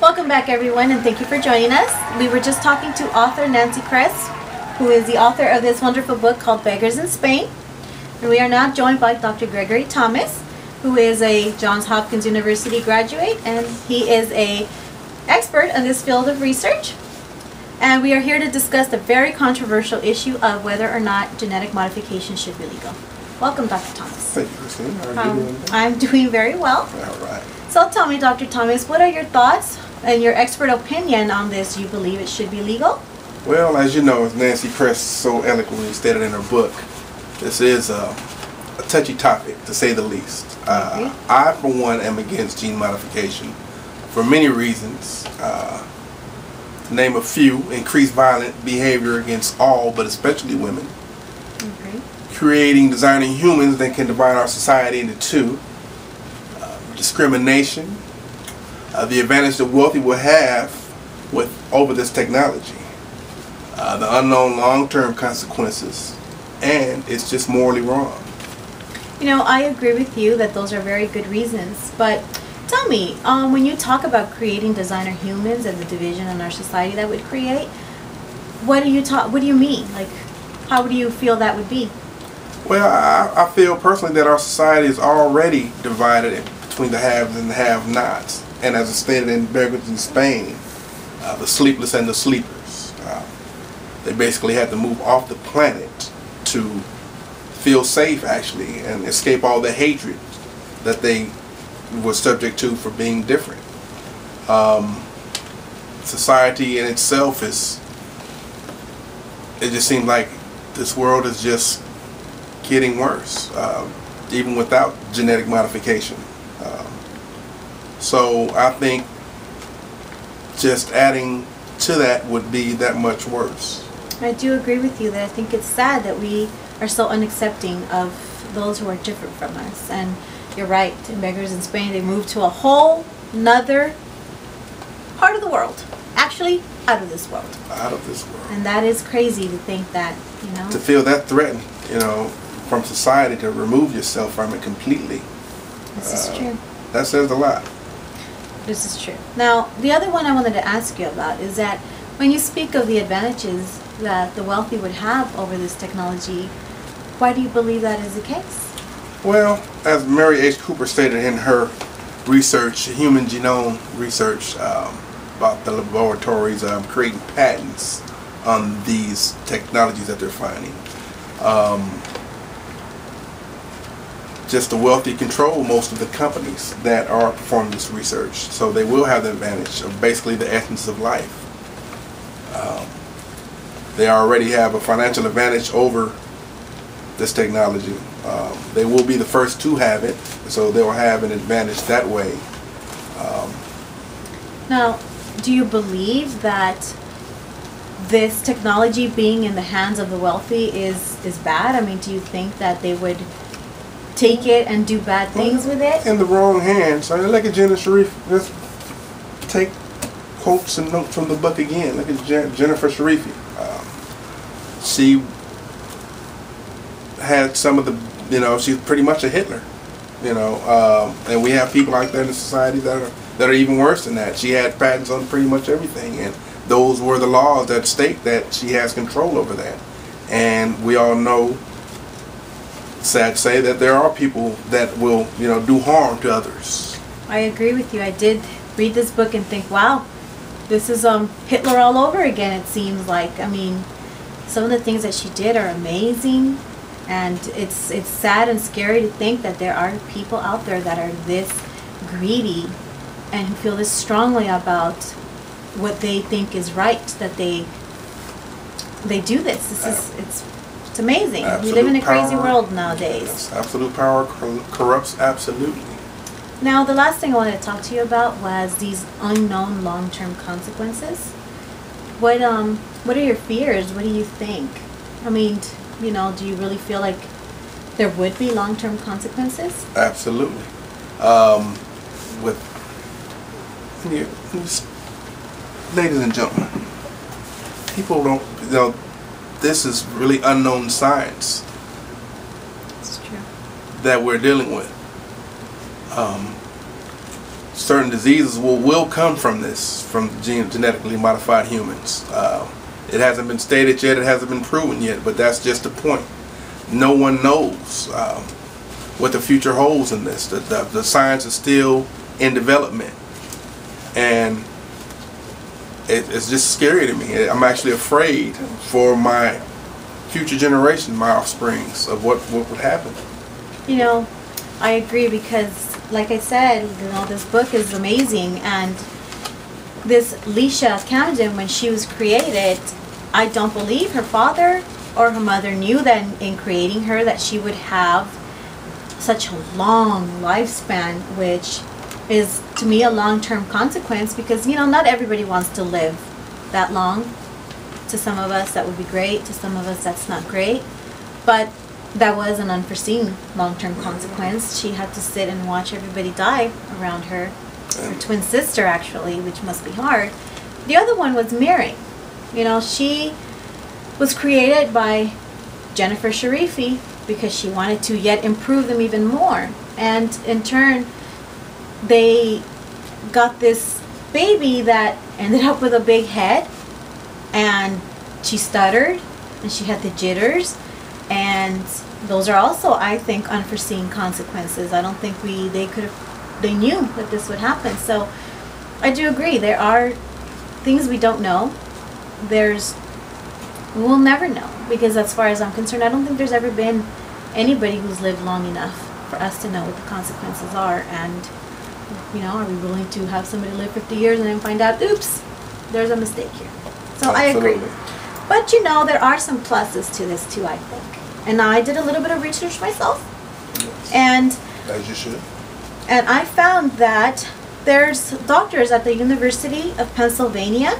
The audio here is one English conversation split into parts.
Welcome back, everyone, and thank you for joining us. We were just talking to author Nancy Kress, who is the author of this wonderful book called Beggars in Spain. And we are now joined by Dr. Gregory Thomas, who is a Johns Hopkins University graduate, and he is an expert in this field of research. And we are here to discuss the very controversial issue of whether or not genetic modification should be legal. Welcome, Dr. Thomas. Thank you, Christine. How are you doing? I'm doing very well. All right. So tell me, Dr. Thomas, what are your thoughts and your expert opinion on this? You believe it should be legal? Well, as you know, as Nancy Kress so eloquently stated in her book, this is a touchy topic, to say the least. I, for one, am against gene modification for many reasons. To name a few: increased violent behavior against all, but especially women. Designing humans that can divide our society into two. Discrimination. The advantage the wealthy will have over this technology. The unknown long-term consequences. And it's just morally wrong. You know, I agree with you that those are very good reasons. But tell me, when you talk about creating designer humans and the division in our society that would create, what do you mean? Like, how do you feel that would be? Well, I feel personally that our society is already divided between the haves and the have-nots. And as I stated in Beggars in Spain, the sleepless and the sleepers. They basically had to move off the planet to feel safe, actually, and escape all the hatred that they were subject to for being different. Society in itself it just seems like this world is just getting worse, even without genetic modification. So I think just adding to that would be that much worse. I do agree with you that I think it's sad that we are so unaccepting of those who are different from us. And you're right, in Beggars in Spain, they moved to a whole nother part of the world. Actually, out of this world. Out of this world. And that is crazy to think that, you know. To feel that threatened, you know, from society, to remove yourself from it completely. This is true. That says a lot. This is true. Now, the other one I wanted to ask you about is that when you speak of the advantages that the wealthy would have over this technology, why do you believe that is the case? Well, as Mary H. Cooper stated in her research, human genome research, about the laboratories creating patents on these technologies that they're finding. Just the wealthy control most of the companies that are performing this research, so they will have the advantage of basically the essence of life. They already have a financial advantage over this technology. They will be the first to have it, so they will have an advantage that way. Now, do you believe that this technology being in the hands of the wealthy is bad? I mean, do you think that they would take it and do bad things with it? In the wrong hands. I mean, look at Jennifer Sharif. Let's take quotes and notes from the book again. Look at Jennifer Sharif. She had some of the, you know, she's pretty much a Hitler, you know, and we have people like that in the society that are even worse than that. She had patents on pretty much everything, and those were the laws that state that she has control over that. And we all know, sad to say, that there are people that will, you know, do harm to others. I agree with you. I did read this book and think, wow, this is Hitler all over again, it seems like. I mean, some of the things that she did are amazing, and it's sad and scary to think that there are people out there that are this greedy and who feel this strongly about what they think is right, that they do this. It's amazing. We live in a crazy world nowadays. Yes, absolute power corrupts absolutely. Now, the last thing I wanted to talk to you about was these unknown long-term consequences. What are your fears? What do you think? I mean, you know, do you really feel like there would be long-term consequences? Absolutely. Ladies and gentlemen, people don't, you know, this is really unknown science. It's true. That we're dealing with. certain diseases will come from this, from genetically modified humans. It hasn't been stated yet, it hasn't been proven yet, but that's just the point. No one knows what the future holds in this. The science is still in development, and it's just scary to me. I'm actually afraid for my future generation, my offsprings, of what would happen. You know, I agree, because like I said, you know, this book is amazing, and this Leisha Camden, when she was created, I don't believe her father or her mother knew that in creating her that she would have such a long lifespan, which is to me a long-term consequence, because, you know, not everybody wants to live that long. To some of us that would be great, to some of us that's not great, but that was an unforeseen long-term consequence. She had to sit and watch everybody die around her. Her twin sister, actually, which must be hard. The other one was Mary. You know, she was created by Jennifer Sharifi because she wanted to yet improve them even more. And in turn, they got this baby that ended up with a big head, and she stuttered, and she had the jitters, and those are also, I think, unforeseen consequences. I don't think they knew that this would happen. So I do agree, there are things we don't know. We'll never know, because as far as I'm concerned, I don't think there's ever been anybody who's lived long enough for us to know what the consequences are. And, you know, are we willing to have somebody live 50 years and then find out, oops, there's a mistake here? So absolutely. I agree. But, you know, there are some pluses to this too, I think. And I did a little bit of research myself. Yes. And as you should. And I found that there's doctors at the University of Pennsylvania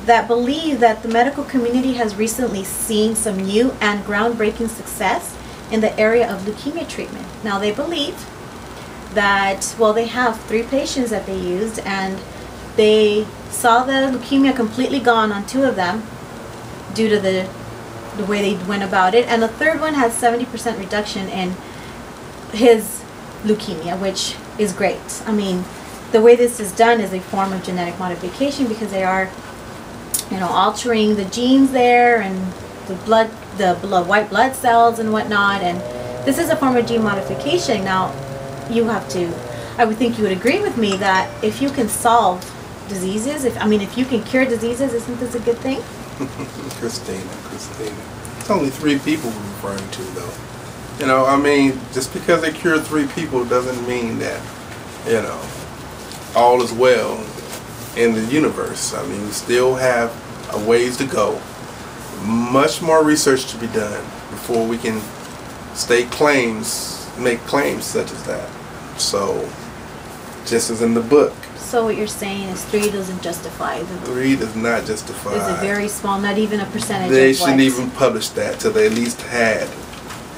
that believe that the medical community has recently seen some new and groundbreaking success in the area of leukemia treatment. Now, they believe that, well, they have 3 patients that they used, and they saw the leukemia completely gone on 2 of them due to the way they went about it, and the third one has 70% reduction in his leukemia, which is great. I mean, the way this is done is a form of genetic modification, because they are, you know, altering the genes there and the white blood cells and whatnot, and this is a form of gene modification. Now, I would think you would agree with me that if you can solve diseases, if you can cure diseases, isn't this a good thing? Cristina. It's only 3 people we're referring to, though. You know, I mean, just because they cure 3 people doesn't mean that, you know, all is well in the universe. I mean, we still have a ways to go. Much more research to be done before we can make claims such as that. So, just as in the book. So what you're saying is 3 doesn't justify. 3 does not justify. It's a very small, not even a percentage. They shouldn't even publish that till they at least had,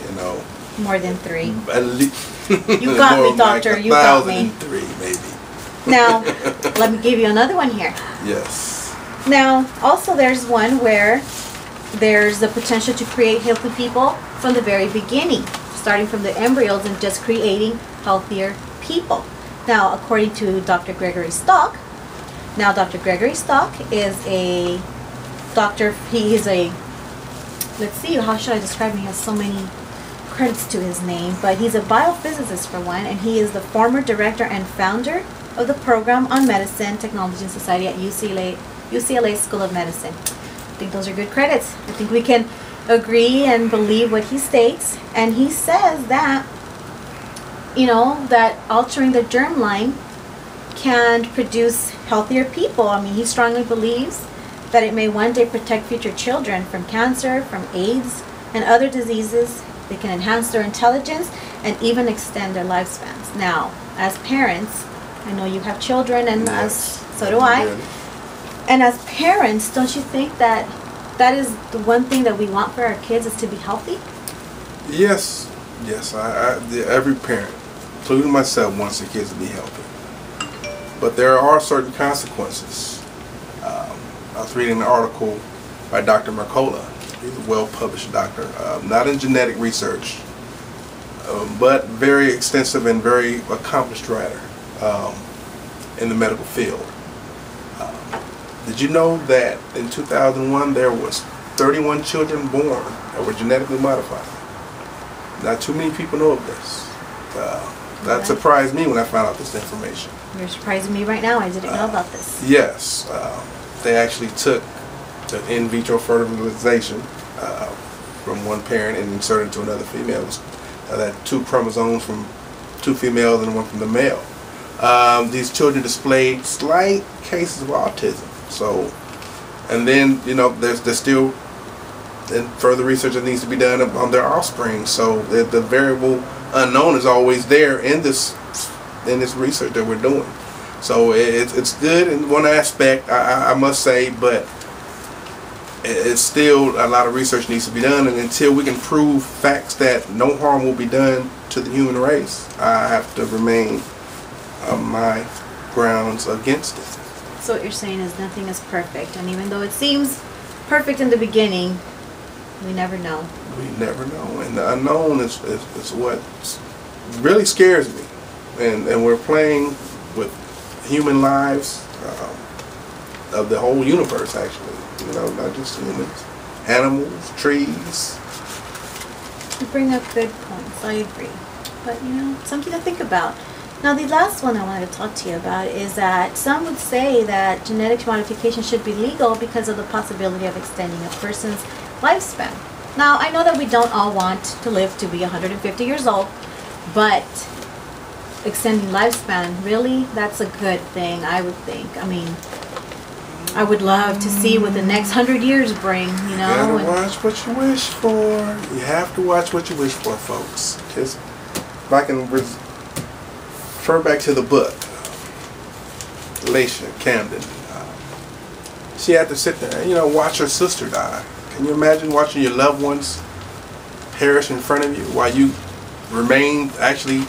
you know, more than 3. At least. You got me, doctor. Like you got me. 1,003, maybe. Now, let me give you another one here. Yes. Now, also there's one where there's the potential to create healthy people from the very beginning, starting from the embryos and just creating healthier people. Now, according to Dr. Gregory Stock, Dr. Gregory Stock is a doctor. He is a, let's see, how should I describe him? He has so many credits to his name, but he's a biophysicist for one, and he is the former director and founder of the program on medicine, technology, and society at UCLA School of Medicine. I think those are good credits. I think we can agree and believe what he states, and he says that, you know, that altering the germline can produce healthier people. I mean, he strongly believes that it may one day protect future children from cancer, from AIDS, and other diseases. They can enhance their intelligence and even extend their lifespans. Now, as parents, I know you have children, and so do I. And as parents, don't you think that that is the one thing that we want for our kids, is to be healthy? Yes. Every parent, including myself, wants their kids to be healthy. But there are certain consequences. I was reading an article by Dr. Mercola. He's a well-published doctor, not in genetic research, but very extensive and very accomplished writer. in the medical field. Did you know that in 2001 there was 31 children born that were genetically modified? Not too many people know of this. That surprised me when I found out this information. You're surprising me right now. I didn't know about this. Yes. They actually took the in vitro fertilization from one parent and inserted into another female. That 2 chromosomes from 2 females and 1 from the male. These children displayed slight cases of autism. So, and then, you know, there's still further research that needs to be done on their offspring. So the variable unknown is always there in this research that we're doing. So it's good in one aspect, I must say, but it's still a lot of research needs to be done, and until we can prove facts that no harm will be done to the human race, I have to remain on my grounds against it. So what you're saying is nothing is perfect, and even though it seems perfect in the beginning, we never know. We never know, and the unknown is what really scares me. And we're playing with human lives of the whole universe, actually. You know, not just humans, animals, trees. You bring up good points. I agree, but you know, something to think about. Now, the last one I wanted to talk to you about is that some would say that genetic modification should be legal because of the possibility of extending a person's lifespan. Now, I know that we don't all want to live to be 150 years old, but extending lifespan, really, that's a good thing, I would think. I mean, I would love to see what the next 100 years bring, you know. You gotta watch what you wish for. You have to watch what you wish for, folks. Just, if I can refer back to the book, Laisha Camden, she had to sit there and, you know, watch her sister die. Can you imagine watching your loved ones perish in front of you while you remain actually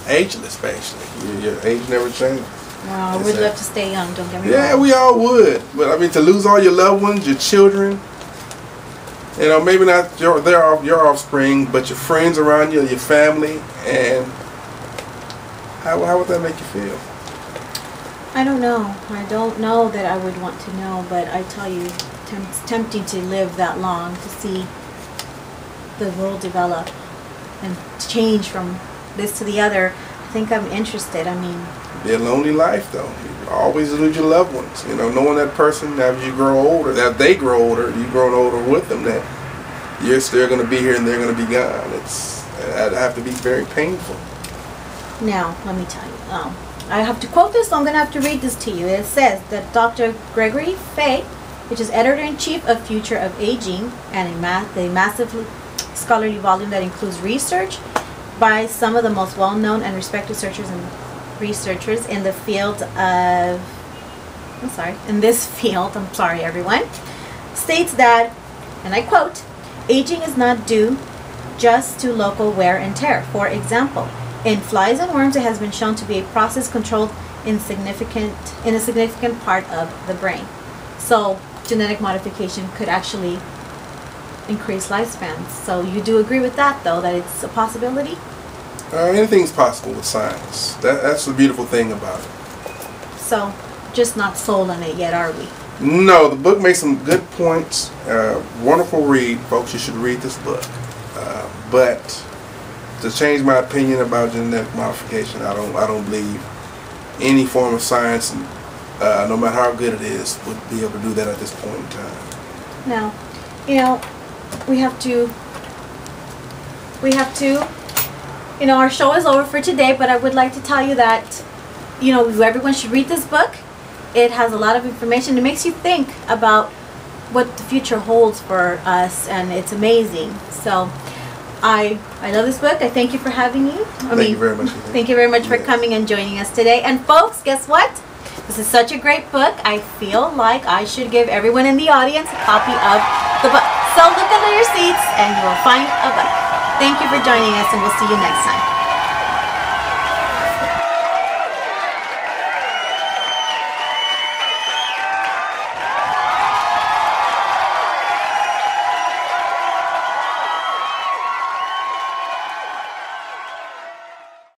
ageless, basically? Your age never changes. Wow, I would love to stay young, don't get me wrong. Yeah, we all would. But I mean, to lose all your loved ones, your children, you know, maybe not your offspring, but your friends around you, your family, and how would that make you feel? I don't know. I don't know that I would want to know, but I tell you, it's tempting to live that long, to see the world develop and change from this to the other. I think I'm interested. I mean, it'd be a lonely life, though. You always lose your loved ones. You know, knowing that person, as you grow older, that they grow older, you grow older with them, that you're still going to be here and they're going to be gone. It'd have to be very painful. Now, let me tell you. I have to quote this, so I'm going to have to read this to you. It says that Dr. Gregory Fay, which is editor-in-chief of Future of Aging, and a massively scholarly volume that includes research by some of the most well-known and respected researchers in the field of, I'm sorry everyone, states that, and I quote, aging is not due just to local wear and tear. For example, in flies and worms, it has been shown to be a process controlled in a significant part of the brain. So genetic modification could actually increase lifespans. So you do agree with that, though, that it's a possibility? Anything's possible with science. That's the beautiful thing about it. So, just not sold on it yet, are we? No, the book makes some good points. Wonderful read, folks. You should read this book. But to change my opinion about genetic modification, I don't believe any form of science, no matter how good it is, would be able to do that at this point in time. Now, you know, we have to, you know, our show is over for today, but I would like to tell you that, you know, everyone should read this book. It has a lot of information. It makes you think about what the future holds for us, and it's amazing. So, I love this book. I thank you for having me. Thank you very much. Thank you very much for coming and joining us today. And folks, guess what? This is such a great book. I feel like I should give everyone in the audience a copy of the book. So look under your seats and you will find a book. Thank you for joining us, and we'll see you next time.